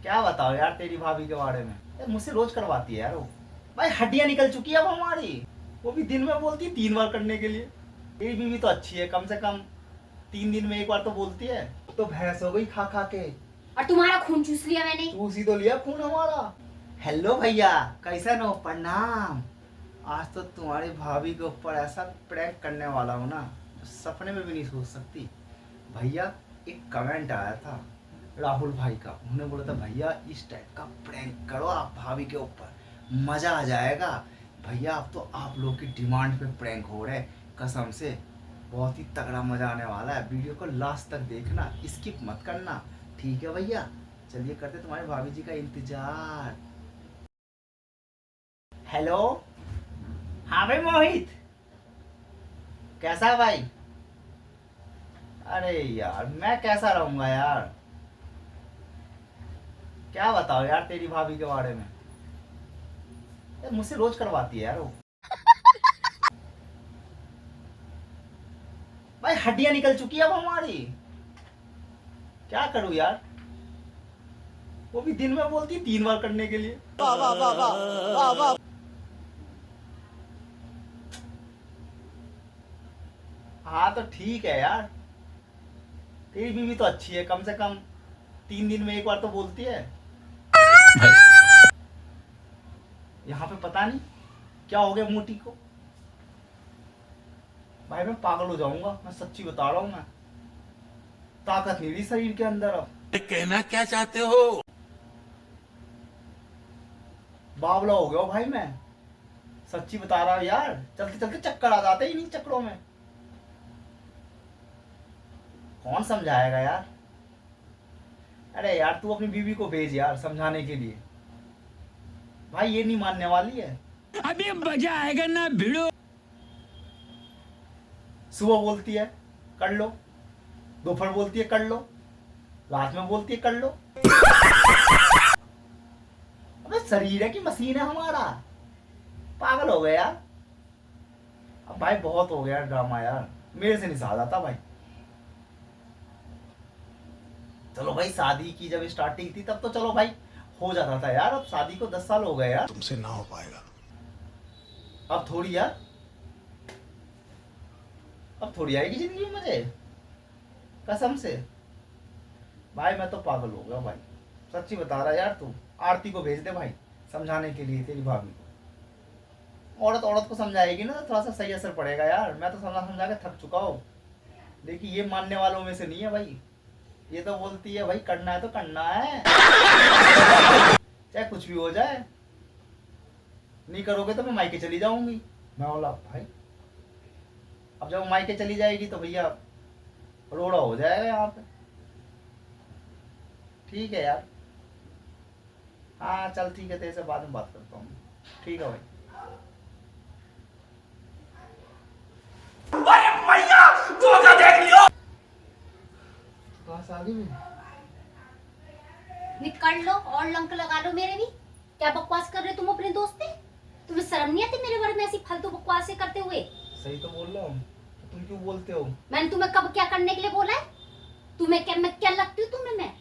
क्या बताओ यार तेरी भाभी के बारे में। यार मुझसे रोज करवाती है यार वो। भाई हड्डियां निकल चुकी है अब हमारी। वो भी दिन में बोलती है 3 बार करने के लिए। तेरी बीवी तो अच्छी है, कम से कम 3 दिन में 1 बार तो बोलती है। तो भैंस हो गई खा खा के। और तुम्हारा खून चूस लिया मैंने। चूस ही तो लिया खून हमारा। हेलो भैया, कैसा हो? प्रणाम। आज तो तुम्हारी भाभी के ऊपर ऐसा प्रैंक करने वाला हूँ ना, सपने में भी नहीं सोच सकती। भैया एक कमेंट आया था राहुल भाई का, उन्होंने बोला था भैया इस टाइप का प्रैंक करो आप भाभी के ऊपर, मजा आ जाएगा। भैया अब तो आप लोग की डिमांड पे प्रैंक हो रहे हैं, कसम से बहुत ही तगड़ा मजा आने वाला है। वीडियो को लास्ट तक देखना, स्किप मत करना, ठीक है भैया? चलिए करते तुम्हारी भाभी जी का इंतजार। हेलो, हाँ भाई मोहित, कैसा है भाई? अरे यार मैं कैसा रहूंगा यार, क्या बताओ यार तेरी भाभी के बारे में। यार मुझसे रोज करवाती है यार वो। भाई हड्डियां निकल चुकी है अब हमारी। क्या करूं यार, वो भी दिन में बोलती है 3 बार करने के लिए। वाह वाह वाह वाह वाह वाह। हाँ तो ठीक है यार, तेरी बीवी तो अच्छी है, कम से कम 3 दिन में 1 बार तो बोलती है। यहाँ पे पता नहीं क्या हो गया मोटी को। भाई मैं पागल हो जाऊंगा, मैं सच्ची बता रहा हूँ। मैं ताकत नहीं रही शरीर के अंदर अब। कहना क्या चाहते हो? बावला हो गया हूँ भाई मैं, सच्ची बता रहा हूँ यार। चलते चलते चक्कर आ जाते ही नहीं चक्करों में। कौन समझाएगा यार? अरे यार तू अपनी बीवी को भेज यार समझाने के लिए। भाई ये नहीं मानने वाली है। अभी मजा आएगा ना भिड़ो। सुबह बोलती है कर लो, दोपहर बोलती है कर लो, रात में बोलती है कर लो। अबे शरीर है कि मशीन है हमारा? पागल हो गया यार। अब भाई बहुत हो गया ड्रामा यार, मेरे से नहीं सहा जाता भाई। चलो भाई शादी की जब स्टार्टिंग थी तब तो चलो भाई हो जाता था यार, अब शादी को 10 साल हो गए यार। तुमसे ना हो पाएगा। अब थोड़ी यार, अब थोड़ी आएगी जिंदगी में मजे, कसम से। भाई मैं तो पागल हो गया भाई, सच्ची बता रहा यार। तू आरती को भेज दे भाई समझाने के लिए तेरी भाभी को। औरत औरत को समझाएगी ना तो थोड़ा सा सही असर पड़ेगा यार। मैं तो समझा समझा के थक चुका हूँ। देखिए ये मानने वालों में से नहीं है भाई, ये तो बोलती है भाई करना है तो करना है, चाहे कुछ भी हो जाए। नहीं करोगे तो मैं मायके चली जाऊंगी। मैं बोला भाई अब जब मायके चली जाएगी तो भैया रोड़ा हो जाएगा यहाँ पे। ठीक है यार, हाँ चल ठीक है, तेरे से बाद में बात करता हूँ। ठीक है भाई। कहाँ से आ गई मैं? निकल लो और लंक लगा लो मेरे भी। क्या बकवास कर रहे हो तुम अपने दोस्त से? तुम्हें शर्म नहीं आती मेरे बारे में ऐसी फालतू बकवासें करते हुए? सही तो बोल रहा हूँ, तो तुम क्यों बोलते हो? मैंने तुम्हें कब क्या करने के लिए बोला है? तुम्हें क्या, मैं क्या लगती हूँ तुम्हें? मैं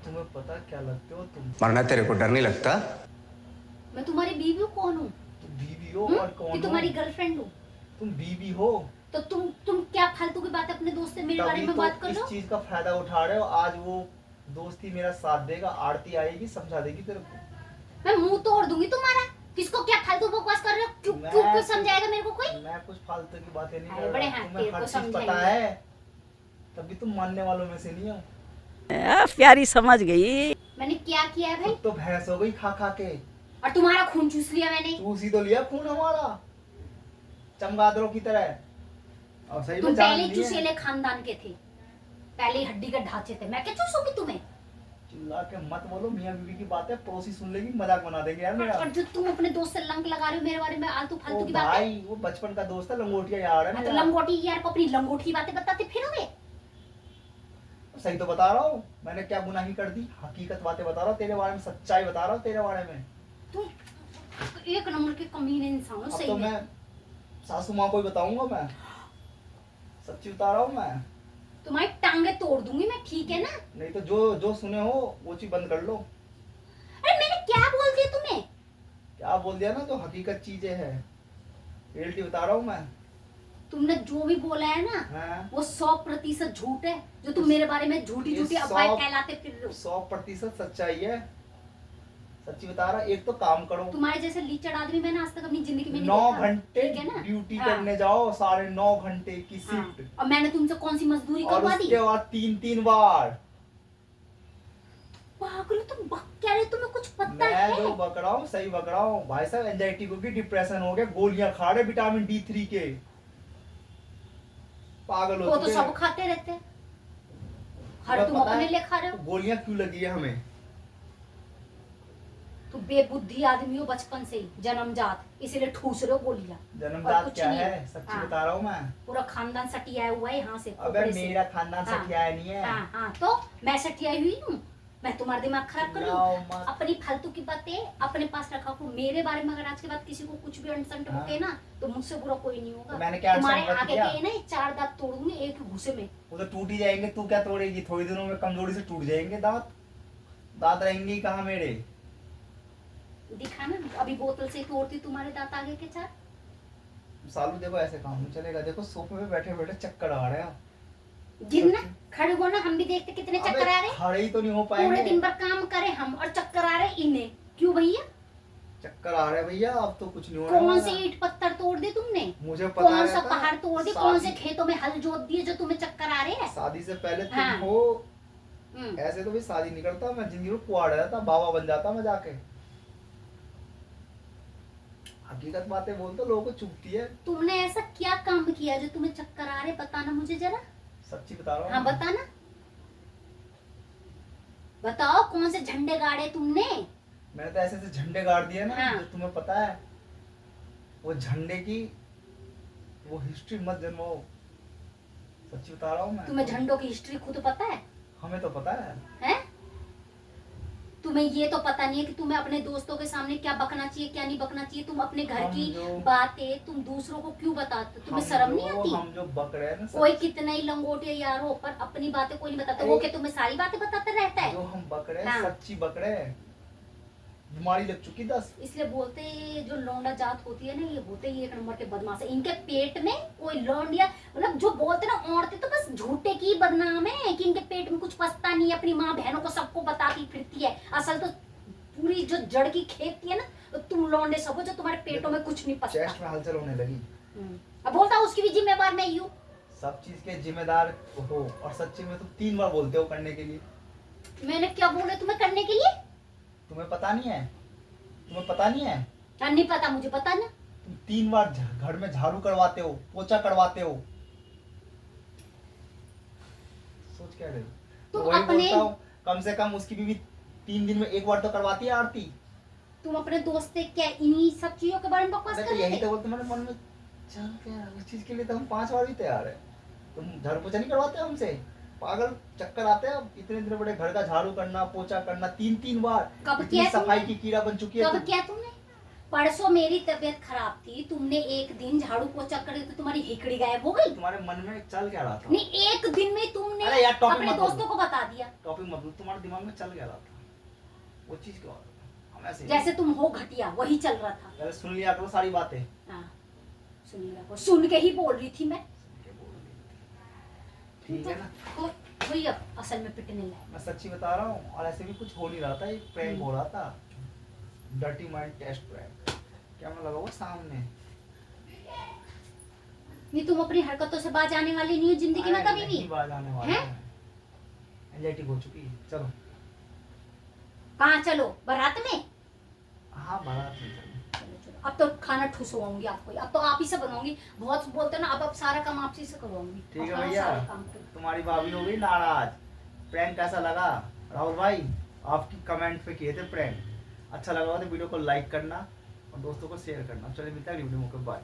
तुम्हें पता क्या लगते हो तुम? मरना तेरे को डर नहीं लगता? मैं तुम्हारी बीवी कौन हूँ? तुम बीवी हो और कौन कि हो? तुम्हारी गर्लफ्रेंड हूँ? तुम बीवी हो तो तुम क्या फालतू की बात अपने दोस्त से मेरे बारे तभी में तो बात कर इस लो। चीज का फायदा उठा रहे हो। आज वो दोस्ती मेरा साथ देगा, आरती आएगी समझा देगी तेरे को। मैं मुंह तोड़ दूंगी तुम्हारा। किसको क्या फालतू बकवास कर रहे हो? क्यों क्यों क्यों समझाएगा मेरे को कोई? मैं कुछ फालतू की बातें नहीं अरे कर बड़े रहा, हाँ, तुम्हें तेरे हर को चीज पता समझाएंगे। है, तभी तुम मानने वालों में से नहीं हो। प्यारी समझ गई। मैंने क्या किया है भाई? खुद तो भैंस हो गई खा खा के। और तुम्हारा खून चूस लिया मैंने। चूस ही तो लिया खून हमारा, चमगादड़ों की तरह। और सही तुम में जान पहले लिए। चूसेले खानदान के थे, पहले ही हड्डी के ढांचे थे। मैं क्या चूसूंगी तुम्हें? चिल्ला के मत बोलो, मियां बीवी की बातें पड़ोसी सुन लेगी, मजाक बना देंगे यार मेरा। और जो तुम अपने दोस्त से लंक लगा रहे हो मेरे बारे में आलतू फालतू ओ की बातें। भाई वो बचपन का दोस्त है, लंगोटिया यार है हाँ, तो मेरा। लंगोटी यार को अपनी लंगोटी की बातें बताते फिरोगे? सही तो बता रहा हूँ, मैंने क्या गुनाही कर दी? हकीकत बातें बता रहा हूँ तेरे बारे में, सच्चाई बता रहा हूँ तेरे बारे में। तुम एक नंबर के कमीने इंसान हो अब सही तो में। मैं सासू माँ को ही बताऊंगा, मैं सच्ची बता रहा हूँ मैं। तुम्हारी टांगे तोड़ दूंगी मैं, ठीक है ना? नहीं तो जो जो सुने हो वो चीज बंद कर लो। अरे मैंने क्या बोल दिया तुम्हें? क्या बोल दिया ना, जो हकीकत चीजें है, रियलिटी बता रहा हूँ मैं। तुमने जो भी बोला है ना, हाँ। वो 100% झूठ है। जो तुम मेरे बारे में झूठी झूठी अफवाहें 100 फैलाते फिर रहे हो। 100% सच्चाई है, सच्ची बता रहा। एक तो काम करो, तुम्हारे जैसे लीचड़ आदमी मैंने आज तक अपनी जिंदगी में नहीं 9 देखा। घंटे ठीक है ना? ड्यूटी हाँ। करने जाओ, 9.5 घंटे की हाँ। शिफ्ट, और मैंने तुमसे कौन सी मजदूरी और करवा दी? उसके बाद 3 बार। पागल हो तुम, बक क्या रहे हो? तुम्हें कुछ पता मैं है? जो बक रहा हूँ सही बक रहा हूँ भाई साहब। एंजाइटी को भी, डिप्रेशन हो गया, गोलियां खा रहे विटामिन D3 के, पागल हो वो तो चुके सब हैं। खाते रहते हैं। हर तुम्हें तुम पता अपने है लिए खा रहे हो। गोलियां क्यों लगी है हमें? तुम बेबुद्धि आदमी हो बचपन से ही, जन्मजात, इसीलिए ठूस रहे हो गोलियां। और जन्मजात कुछ क्या नहीं है, सच्ची हाँ। बता रहा हूँ मैं। पूरा खानदान सटिया हुआ है यहाँ से, अबे खोपड़े से। मेरा खानदान हाँ। सठिया नहीं है। हाँ हाँ, तो मैं सटिया हुई हूँ? मैं तुम्हारा दिमाग खराब कर चिल्लाओ लूँ? मत। अपनी फालतू की बातें अपने पास रखा करो। मेरे बारे में अगर आज के बाद किसी को कुछ भी अनसंट हाँ। बके ना, तो मुझसे बुरा कोई नहीं होगा। तो मैंने क्या तुम्हारे अनसंट बक आगे किया? के ना ये 4 दांत तोड़ूंगी एक घूसे में। वो तो टूट ही जाएंगे, तू क्या तोड़ेगी? थोड़ी दिनों में कमजोरी से टूट जाएंगे दांत। दांत रहेंगे ही कहाँ मेरे? दिखा ना, अभी बोतल से ही तोड़ती तुम्हारे दांत आगे के 4। सालू देखो ऐसे काम नहीं चलेगा। देखो सोफे पे बैठे बैठे चक्कर आ रहे हैं। गिनना, खड़े हो ना, हम भी देखते कितने अबे चक्कर आ रहे हैं। खड़े ही तो नहीं हो पूरे पाएंगे। दिन भर काम करे हम और चक्कर आ रहे हैं इन्हें। क्यों भैया? चक्कर आ रहे हैं भैया, अब तो कुछ नहीं होने कौन वाला। से ईंट पत्थर तोड़ दिए तुमने? मुझे पता कौन सा रहता, पहाड़ तोड़ दिए? कौन से शादी- खेतों में हल जोत दिए जो तुम्हें चक्कर आ रहे हैं? शादी से पहले तुम हाँ। हो। हम्म। ऐसे तो भी शादी नहीं करता मैं, जिंदगी में कुआड़ रहता, बाबा बन जाता मैं जाके। हकीकत बातें बोल तो लोगों को चुभती है। तुमने ऐसा क्या काम किया जो तुम्हें चक्कर आ रहे? बताना मुझे जरा। सच्ची बता रहा हूँ। हाँ बताना, बताओ कौन से झंडे गाड़े तुमने? मैंने तो ऐसे ऐसे झंडे गाड़ दिए ना, हाँ। जो तुम्हें पता है। वो झंडे की वो हिस्ट्री मत जन्मो। सच्ची बता रहा हूँ मैं। तुम्हें झंडों की हिस्ट्री खुद पता है? हमें तो पता है। हैं? तुम्हें ये तो पता नहीं है कि तुम्हें अपने दोस्तों के सामने क्या बकना चाहिए क्या नहीं बकना चाहिए। तुम अपने घर हम की जो- बातें तुम दूसरों को क्यों बताते हो? तुम्हें हम शर्म जो- नहीं आती? हम जो बक रहे हैं ना, कोई कितना ही लंगोटिया यार हो, पर अपनी बातें कोई नहीं बताता। वो अरे- क्या तुम्हें सारी बातें बताता रहता है? जो हम बक रहे हैं हाँ। सच्ची बक रहे हैं। बीमारी लग चुकी 10। इसलिए बोलते जो लौंडा जात होती है ना, ये होते ही एक नंबर के बदमाश है। इनके पेट में कोई लौंडिया, मतलब जो बोलते ना औरतें तो बस झूठे की बदनाम है कि इनके पेट में कुछ पसता नहीं है। अपनी माँ बहनों को सबको बताती फिरती है। असल तो पूरी जो जड़ की खेती है ना, तो तुम लौंडे सब हो जो तुम्हारे पेटों में कुछ नहीं पसता। चेस्ट में हलचल होने लगी। अब बोलता हूँ उसकी भी जिम्मेवार मैं ही हूँ। सब चीज के जिम्मेदार हो, और सच्ची में तुम 3 बार बोलते हो करने के लिए। मैंने क्या बोले तुम्हें करने के लिए? तुम्हें पता नहीं है? तुम्हें पता नहीं है? हाँ, नहीं पता मुझे, पता ना। तुम 3 बार घर में झाड़ू करवाते हो, पोछा करवाते हो। सोच क्या रहे हो? तुम वही अपने- बोलता हूँ, कम से कम उसकी बीवी 3 दिन में 1 बार तो करवाती है आरती। तुम अपने दोस्त से क्या इन्हीं सब चीजों के बारे में बकवास अरे कर तो रहे यही थे? तो बोलते मेरे मन में चल क्या, उस चीज के लिए तो हम 5 बार भी तैयार है। तुम झाड़ू पोछा नहीं करवाते हमसे? पागल, चक्कर आते हैं। अब इतने इतने बड़े घर का झाड़ू करना, पोछा करना 3 बार। कब इतनी किया सफाई तुमने? की कीड़ा बन चुकी है कब तुम। क्या तुमने? परसों मेरी तबीयत खराब थी, तुमने एक दिन झाड़ू पोछा कर तो तुम्हारी हिकड़ी गायब हो गई। तुम्हारे मन में चल क्या रहा था? नहीं, एक दिन में तुमने अरे यार, टॉपिक अपने मत दोस्तों बोलो। को बता दिया। टॉपिक मतलब तुम्हारे दिमाग में चल क्या रहा था? वो चीज क्या हम ऐसे जैसे तुम हो घटिया, वही चल रहा था। पहले सुन लिया करो सारी बातें। हाँ, सुन लिया को, सुन के ही बोल रही थी मैं। ठीक है ना? तो वही अब असल में पिटने लगा। मैं सच्ची बता रहा हूँ, और ऐसे भी कुछ हो नहीं रहा था। एक प्रैंक हो रहा था, डर्टी माइंड टेस्ट प्रैंक। क्या मैं लगा हुआ सामने? नहीं, तुम अपनी हरकतों से बाज आने वाली नहीं हो जिंदगी में कभी भी। बाज आने वाला हैं? है। एंजाइटी हो चुकी है। चलो। कहाँ चलो? बारात में? हाँ, बारात में चलो। चलो चलो, अब तो खाना ठुसवाऊंगी आपको। अब तो आप ही से बनवाऊंगी। बहुत बोलते हो ना, अब सारा काम आप ही से करवाऊंगी। ठीक है अब भैया, सारा काम करो। तुम्हारी भाभी हो गई नाराज। प्रैंक कैसा लगा राहुल भाई? आपकी कमेंट पे किए थे प्रैंक। अच्छा लगा हो तो वीडियो को लाइक करना और दोस्तों को शेयर करना। चलिए मिलता है वीडियो में, बाय।